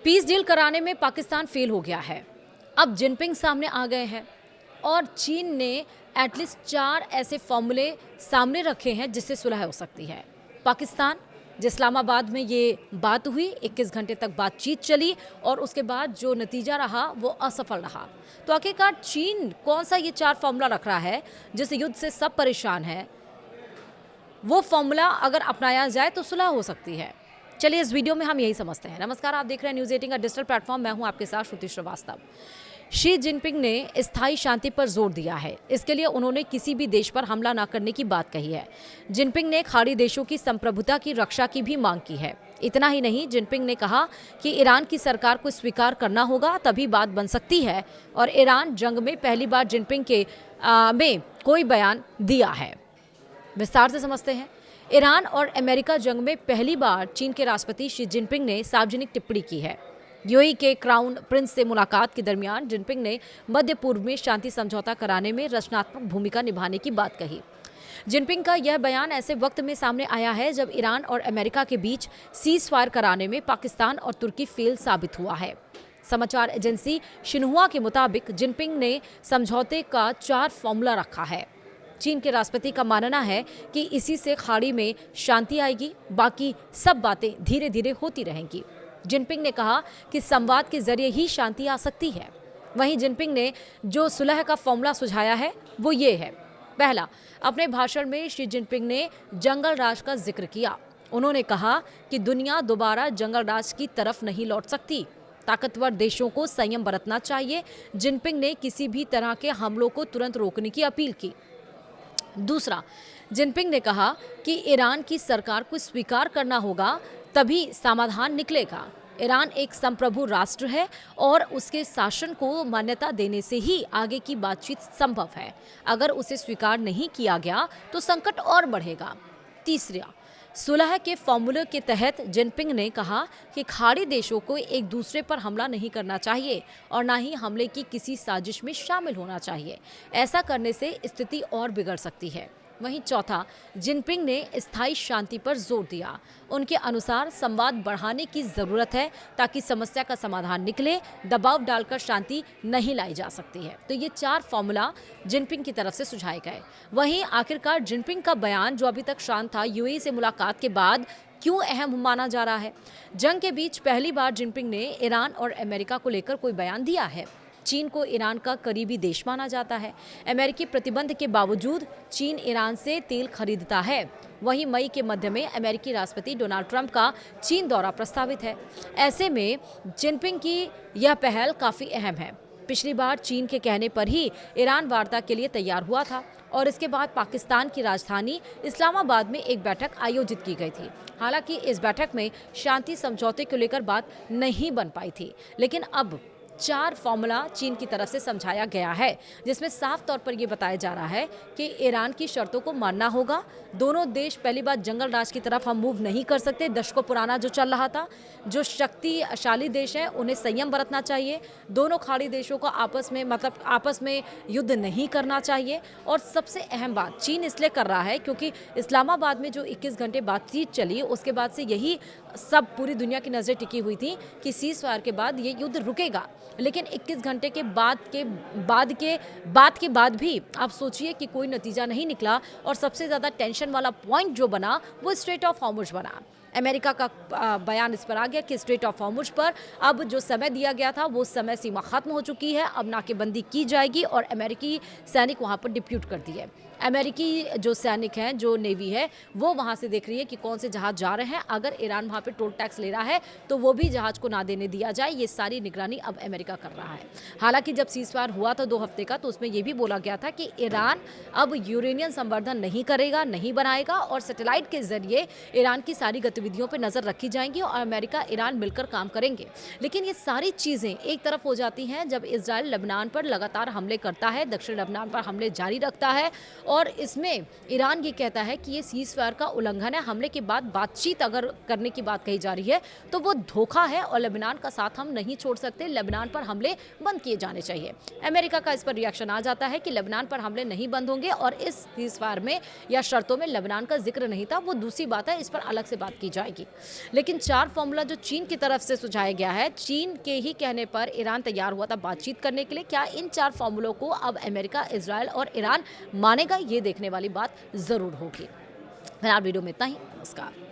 Peace deal कराने में Pakistan fail हो गया है। अब जिनपिंग सामने आ गए हैं और चीन ने एटलीस्ट 4 ऐसे फॉर्मूले सामने रखे हैं जिससे सुलह हो सकती है। पाकिस्तान, इस्लामाबाद में ये बात हुई, 21 घंटे तक बातचीत चली और उसके बाद जो नतीजा रहा वो असफल रहा। तो आखिरकार चीन कौन सा ये 4 फॉर्मूला रख रहा है जिस युद्ध से सब परेशान है, वो फॉर्मूला अगर अपनाया जाए तो सुलह हो सकती है। चलिए इस वीडियो में हम यही समझते हैं। नमस्कार, आप देख रहे हैं न्यूज़ 18 का डिजिटल प्लेटफॉर्म। मैं हूं आपके साथ श्रुति श्रीवास्तव। शी जिनपिंग ने स्थायी शांति पर जोर दिया है। इसके लिए उन्होंने किसी भी देश पर हमला न करने की बात कही है। जिनपिंग ने खाड़ी देशों की संप्रभुता की रक्षा की भी मांग की है। इतना ही नहीं, जिनपिंग ने कहा कि ईरान की सरकार को स्वीकार करना होगा, तभी बात बन सकती है। और ईरान जंग में पहली बार जिनपिंग के में कोई बयान दिया है। विस्तार से समझते हैं। ईरान और अमेरिका जंग में पहली बार चीन के राष्ट्रपति शी जिनपिंग ने सार्वजनिक टिप्पणी की है। यूएई के क्राउन प्रिंस से मुलाकात के दरमियान जिनपिंग ने मध्य पूर्व में शांति समझौता कराने में रचनात्मक भूमिका निभाने की बात कही। जिनपिंग का यह बयान ऐसे वक्त में सामने आया है जब ईरान और अमेरिका के बीच सीज फायर कराने में पाकिस्तान और तुर्की फेल साबित हुआ है। समाचार एजेंसी शिन्हुआ के मुताबिक जिनपिंग ने समझौते का 4 फॉर्मूला रखा है। चीन के राष्ट्रपति का मानना है कि इसी से खाड़ी में शांति आएगी, बाकी सब बातें धीरे धीरे होती रहेंगी। जिनपिंग ने कहा कि संवाद के जरिए ही शांति आ सकती है। वहीं जिनपिंग ने जो सुलह का फॉर्मूला सुझाया है वो ये है। पहला, अपने भाषण में शी जिनपिंग ने जंगल राज का जिक्र किया। उन्होंने कहा कि दुनिया दोबारा जंगल राज की तरफ नहीं लौट सकती। ताकतवर देशों को संयम बरतना चाहिए। जिनपिंग ने किसी भी तरह के हमलों को तुरंत रोकने की अपील की। दूसरा, जिनपिंग ने कहा कि ईरान की सरकार को स्वीकार करना होगा, तभी समाधान निकलेगा। ईरान एक संप्रभु राष्ट्र है और उसके शासन को मान्यता देने से ही आगे की बातचीत संभव है। अगर उसे स्वीकार नहीं किया गया तो संकट और बढ़ेगा। तीसरा, सुलह के फॉर्मूले के तहत जिनपिंग ने कहा कि खाड़ी देशों को एक दूसरे पर हमला नहीं करना चाहिए और न ही हमले की किसी साजिश में शामिल होना चाहिए। ऐसा करने से स्थिति और बिगड़ सकती है। वहीं चौथा, जिनपिंग ने स्थायी शांति पर जोर दिया। उनके अनुसार संवाद बढ़ाने की जरूरत है ताकि समस्या का समाधान निकले। दबाव डालकर शांति नहीं लाई जा सकती है। तो ये 4 फॉर्मूला जिनपिंग की तरफ से सुझाए गए। वहीं आखिरकार जिनपिंग का बयान जो अभी तक शांत था, यूएई से मुलाकात के बाद क्यों अहम माना जा रहा है? जंग के बीच पहली बार जिनपिंग ने ईरान और अमेरिका को लेकर कोई बयान दिया है। चीन को ईरान का करीबी देश माना जाता है। अमेरिकी प्रतिबंध के बावजूद चीन ईरान से तेल खरीदता है। वहीं मई के मध्य में अमेरिकी राष्ट्रपति डोनाल्ड ट्रंप का चीन दौरा प्रस्तावित है। ऐसे में जिनपिंग की यह पहल काफ़ी अहम है। पिछली बार चीन के कहने पर ही ईरान वार्ता के लिए तैयार हुआ था और इसके बाद पाकिस्तान की राजधानी इस्लामाबाद में एक बैठक आयोजित की गई थी। हालांकि इस बैठक में शांति समझौते को लेकर बात नहीं बन पाई थी, लेकिन अब 4 फॉर्मूला चीन की तरफ से समझाया गया है, जिसमें साफ तौर पर यह बताया जा रहा है कि ईरान की शर्तों को मानना होगा। दोनों देश पहली बार जंगल राज की तरफ हम मूव नहीं कर सकते। दशकों पुराना जो चल रहा था, जो शक्तिशाली देश हैं उन्हें संयम बरतना चाहिए। दोनों खाड़ी देशों को आपस में युद्ध नहीं करना चाहिए। और सबसे अहम बात चीन इसलिए कर रहा है क्योंकि इस्लामाबाद में जो 21 घंटे बातचीत चली, उसके बाद से यही सब पूरी दुनिया की नज़रें टिकी हुई थी कि सीज फायर के बाद ये युद्ध रुकेगा। लेकिन 21 घंटे के बाद भी आप सोचिए कि कोई नतीजा नहीं निकला। और सबसे ज़्यादा टेंशन वाला पॉइंट जो बना वो स्ट्रेट ऑफ हॉर्मुज बना। अमेरिका का बयान इस पर आ गया कि स्ट्रेट ऑफ हॉर्मुज पर अब जो समय दिया गया था वो समय सीमा खत्म हो चुकी है। अब नाकेबंदी की जाएगी और अमेरिकी सैनिक वहां पर डिप्यूट कर दिए। अमेरिकी जो सैनिक हैं, जो नेवी है, वो वहां से देख रही है कि कौन से जहाज जा रहे हैं। अगर ईरान वहां पे टोल टैक्स ले रहा है तो वो भी जहाज को ना देने दिया जाए। ये सारी निगरानी अब अमेरिका कर रहा है। हालांकि जब सीज फायर हुआ था 2 हफ्ते का, तो उसमें ये भी बोला गया था कि ईरान अब यूरेनियम संवर्धन नहीं करेगा, नहीं बनाएगा और सैटेलाइट के जरिए ईरान की सारी गतिविधियों पर नजर रखी जाएंगी और अमेरिका ईरान मिलकर काम करेंगे। लेकिन ये सारी चीजें एक तरफ हो जाती हैं जब इजराइल लेबनान पर लगातार हमले करता है, दक्षिण लेबनान पर हमले जारी रखता है और इसमें ईरान ये कहता है कि ये सीज़ फायर का उल्लंघन है, हमले के बाद बातचीत अगर करने की बात कही जा रही है तो वो धोखा है और लेबनान का साथ हम नहीं छोड़ सकते, लेबनान पर हमले बंद किए जाने चाहिए। अमेरिका का इस पर रिएक्शन आ जाता है कि लेबनान पर हमले नहीं बंद होंगे और इस सीज़ फायर में या शर्तों में लेबनान का जिक्र नहीं था, वो दूसरी बात है, इस पर अलग से बात की जाएगी। लेकिन 4 फॉर्मूला जो चीन की तरफ से सुझाया गया है, चीन के ही कहने पर ईरान तैयार हुआ था बातचीत करने के लिए। क्या इन 4 फॉर्मूलों को अब अमेरिका, इजराइल और ईरान मानेगा, ये देखने वाली बात जरूर होगी। फिलहाल वीडियो में इतना ही। नमस्कार।